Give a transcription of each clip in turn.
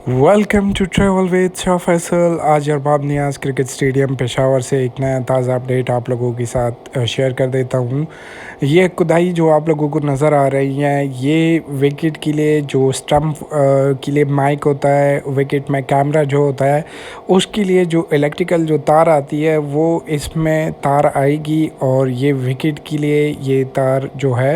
Welcome to travel with Shah Faisal. आज Arbab Niaz cricket stadium Peshawar से एक नया ताज़ा अपडेट आप लोगों के साथ शेयर कर देता हूँ। ये खुदाई जो आप लोगों को नज़र आ रही है, ये विकेट के लिए जो स्टंप के लिए माइक होता है, विकेट में कैमरा जो होता है, उसके लिए जो इलेक्ट्रिकल जो तार आती है वो इसमें तार आएगी और ये विकेट के लिए ये तार जो है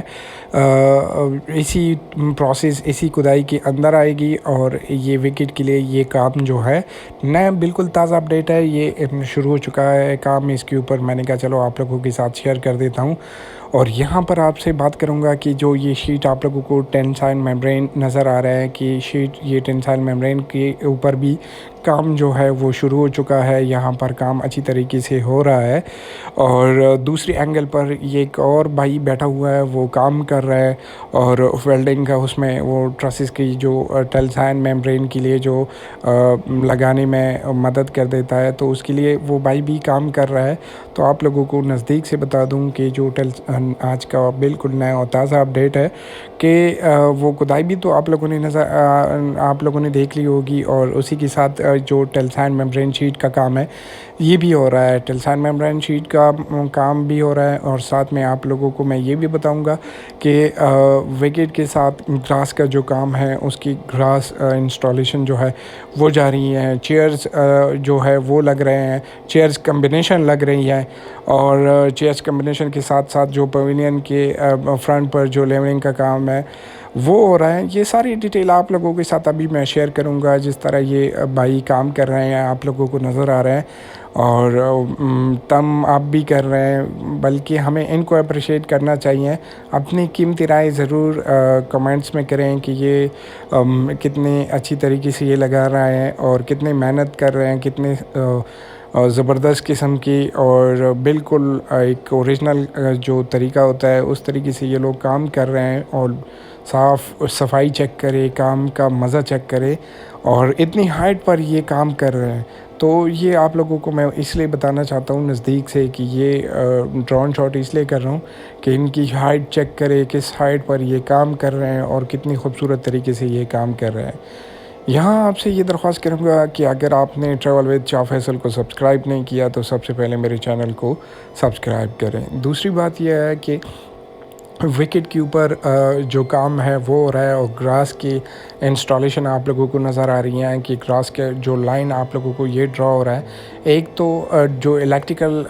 इसी प्रोसेस इसी खुदाई के अंदर आएगी और ये विकेट के लिए ये काम जो है नया बिल्कुल ताज़ा अपडेट है। ये शुरू हो चुका है काम, इसके ऊपर मैंने कहा चलो आप लोगों के साथ शेयर कर देता हूँ। और यहाँ पर आपसे बात करूँगा कि जो ये शीट आप लोगों को टेंसाइल मेम्ब्रेन नज़र आ रहा है कि शीट ये टेंसाइल मेम्ब्रेन के ऊपर भी काम जो है वो शुरू हो चुका है। यहाँ पर काम अच्छी तरीके से हो रहा है और दूसरी एंगल पर ये एक और भाई बैठा हुआ है, वो काम कर रहा है और वेल्डिंग का उसमें वो ट्रसेस की जो टेंसाइल मेम्ब्रेन के लिए जो लगाने में मदद कर देता है, तो उसके लिए वो भाई भी काम कर रहा है। तो आप लोगों को नज़दीक से बता दूं कि जो आज का बिल्कुल नया और ताज़ा अपडेट है कि वो खुदाई भी तो आप लोगों ने आप लोगों ने देख ली होगी और उसी के साथ जो टेंसाइल मेम्ब्रेन शीट का काम है ये भी हो रहा है। टेंसाइल मेम्ब्रेन शीट का काम भी हो रहा है और साथ में आप लोगों को मैं ये भी बताऊंगा कि विकेट के साथ ग्रास का जो काम है उसकी ग्रास इंस्टॉलेशन जो है वो जा रही है। चेयर्स जो है वो लग रहे हैं, चेयर्स कम्बिनेशन लग रही है और चेयर्स कम्बिनेशन के साथ साथ जो पवेलियन के फ्रंट पर जो लेवलिंग का काम है वो हो रहा है। ये सारी डिटेल आप लोगों के साथ अभी मैं शेयर करूंगा। जिस तरह ये भाई काम कर रहे हैं आप लोगों को नज़र आ रहा है और तम आप भी कर रहे हैं, बल्कि हमें इनको अप्रिशिएट करना चाहिए। अपनी कीमती राय ज़रूर कमेंट्स में करें कि ये कितने अच्छी तरीके से ये लगा रहा है और कितने मेहनत कर रहे हैं, कितने ज़बरदस्त किस्म की और बिल्कुल एक ओरिजिनल जो तरीका होता है उस तरीके से ये लोग काम कर रहे हैं। और साफ़ सफाई चेक करें, काम का मज़ा चेक करें और इतनी हाइट पर ये काम कर रहे हैं। तो ये आप लोगों को मैं इसलिए बताना चाहता हूँ नज़दीक से कि ये ड्रोन शॉट इसलिए कर रहा हूँ कि इनकी हाइट चेक करें, किस हाइट पर ये काम कर रहे हैं और कितनी खूबसूरत तरीके से ये काम कर रहे हैं। यहाँ आपसे ये दरख्वास्त करूँगा कि अगर आपने ट्रैवल विद शाह फैसल को सब्सक्राइब नहीं किया तो सबसे पहले मेरे चैनल को सब्सक्राइब करें। दूसरी बात यह है कि विकेट के ऊपर जो काम है वो हो रहा है और ग्रास की इंस्टॉलेशन आप लोगों को नज़र आ रही है कि ग्रास के जो लाइन आप लोगों को ये ड्रॉ हो रहा है। एक तो जो इलेक्ट्रिकल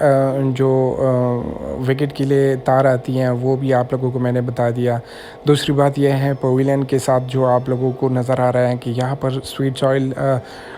जो विकेट के लिए तार आती हैं वो भी आप लोगों को मैंने बता दिया। दूसरी बात यह है पवेलियन के साथ जो आप लोगों को नज़र आ रहा है कि यहाँ पर स्वीट सॉइल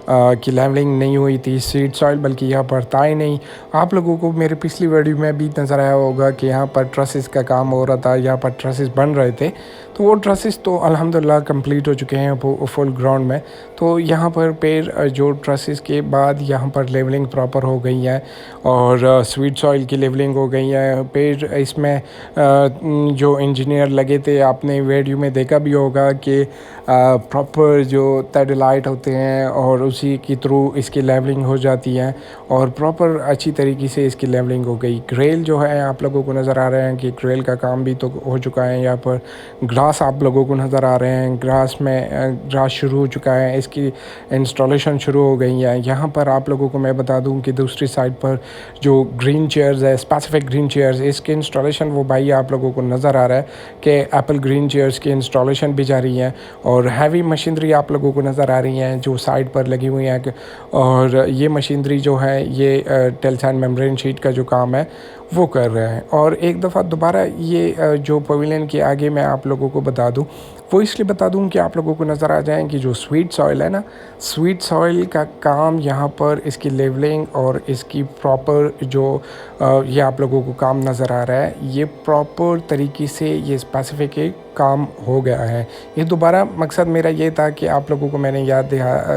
की लेवलिंग नहीं हुई थी, सीड सॉइल, बल्कि यहाँ पर था ही नहीं। आप लोगों को मेरे पिछली वीडियो में भी नज़र आया होगा कि यहाँ पर ट्रसेस का काम हो रहा था, यहाँ पर ट्रसेस बन रहे थे। तो वो ट्रसेस तो अल्हम्दुलिल्लाह कंप्लीट हो चुके हैं फुल ग्राउंड में। तो यहाँ पर पेड़ जो ट्रसेस के बाद यहाँ पर लेवलिंग प्रॉपर हो गई है और स्वीट सॉइल की लेवलिंग हो गई है। पेड़ इसमें जो इंजीनियर लगे थे आपने वीडियो में देखा भी होगा कि प्रॉपर जो टेडलाइट होते हैं और उसी के थ्रू इसकी लेवलिंग हो जाती है और प्रॉपर अच्छी तरीके से इसकी लेवलिंग हो गई। ग्रेल जो है आप लोगों को नज़र आ रहे हैं कि ग्रेल का काम भी तो हो चुका है। यहाँ पर ग्रास आप लोगों को नज़र आ रहे हैं, ग्रास शुरू हो चुका है, इसकी इंस्टॉलेशन शुरू हो गई है। यहाँ पर आप लोगों को मैं बता दूँ कि दूसरी साइड पर जो ग्रीन चेयर्स है, स्पेसिफिक ग्रीन चेयर्स, इसकी इंस्टॉलेशन वो भाई आप लोगों को नज़र आ रहा है कि एप्पल ग्रीन चेयर्स की इंस्टॉलेशन भी जारी है और हैवी मशीनरी आप लोगों को नज़र आ रही हैं जो साइड पर लगी हुई हैं। और ये मशीनरी जो है ये टेंसाइल मेम्ब्रेन शीट का जो काम है वो कर रहे हैं। और एक दफ़ा दोबारा ये जो पवेलियन के आगे मैं आप लोगों को बता दूं, वो इसलिए बता दूं कि आप लोगों को नज़र आ जाए कि जो स्वीट सॉइल है ना, स्वीट सॉइल का काम यहाँ पर इसकी लेवलिंग और इसकी प्रॉपर जो ये आप लोगों को काम नज़र आ रहा है, ये प्रॉपर तरीके से ये स्पेसिफिक काम हो गया है। ये दोबारा मकसद मेरा ये था कि आप लोगों को मैंने याद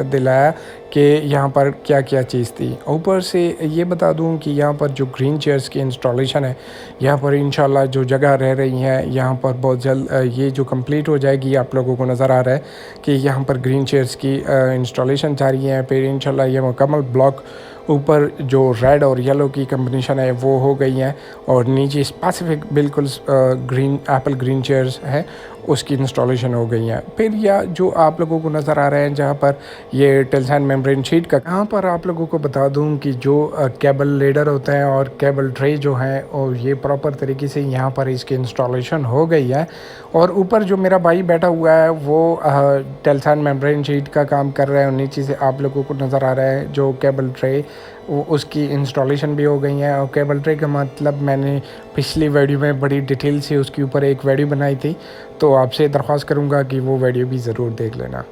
दिलाया कि यहाँ पर क्या क्या चीज़ थी। ऊपर से ये बता दूँ कि यहाँ पर जो ग्रीन चेयर्स की इंस्टॉलेशन है, यहाँ पर इंशाल्लाह जो जगह रह रही है यहाँ पर बहुत जल्द ये जो कंप्लीट हो जाएगी। आप लोगों को नज़र आ रहा है कि यहाँ पर ग्रीन चेयर्स की इंस्टॉलेशन जारी है। फिर इंशाल्लाह ये मुकम्मल ब्लॉक ऊपर जो रेड और येलो की कम्बिनेशन है वो हो गई है, और नीचे स्पेसिफिक बिल्कुल ग्रीन एप्पल ग्रीन चेयर्स है उसकी इंस्टॉलेशन हो गई है। फिर यह जो आप लोगों को नज़र आ रहे हैं जहाँ पर ये टेल्सन मेम्ब्रेन शीट का, यहाँ पर आप लोगों को बता दूं कि जो केबल लेडर होता है और केबल ट्रे जो है और ये प्रॉपर तरीके से यहाँ पर इसकी इंस्टॉलेशन हो गई है। और ऊपर जो मेरा भाई बैठा हुआ है वो टेल्सन मेम्ब्रेन शीट का काम कर रहा है, और नीचे से आप लोगों को नज़र आ रहा है जो केबल ट्रे उसकी इंस्टॉलेशन भी हो गई है। और केबल ट्रे का मतलब मैंने पिछली वीडियो में बड़ी डिटेल से उसके ऊपर एक वीडियो बनाई थी, तो आपसे दरख्वास्त करूँगा कि वो वीडियो भी ज़रूर देख लेना।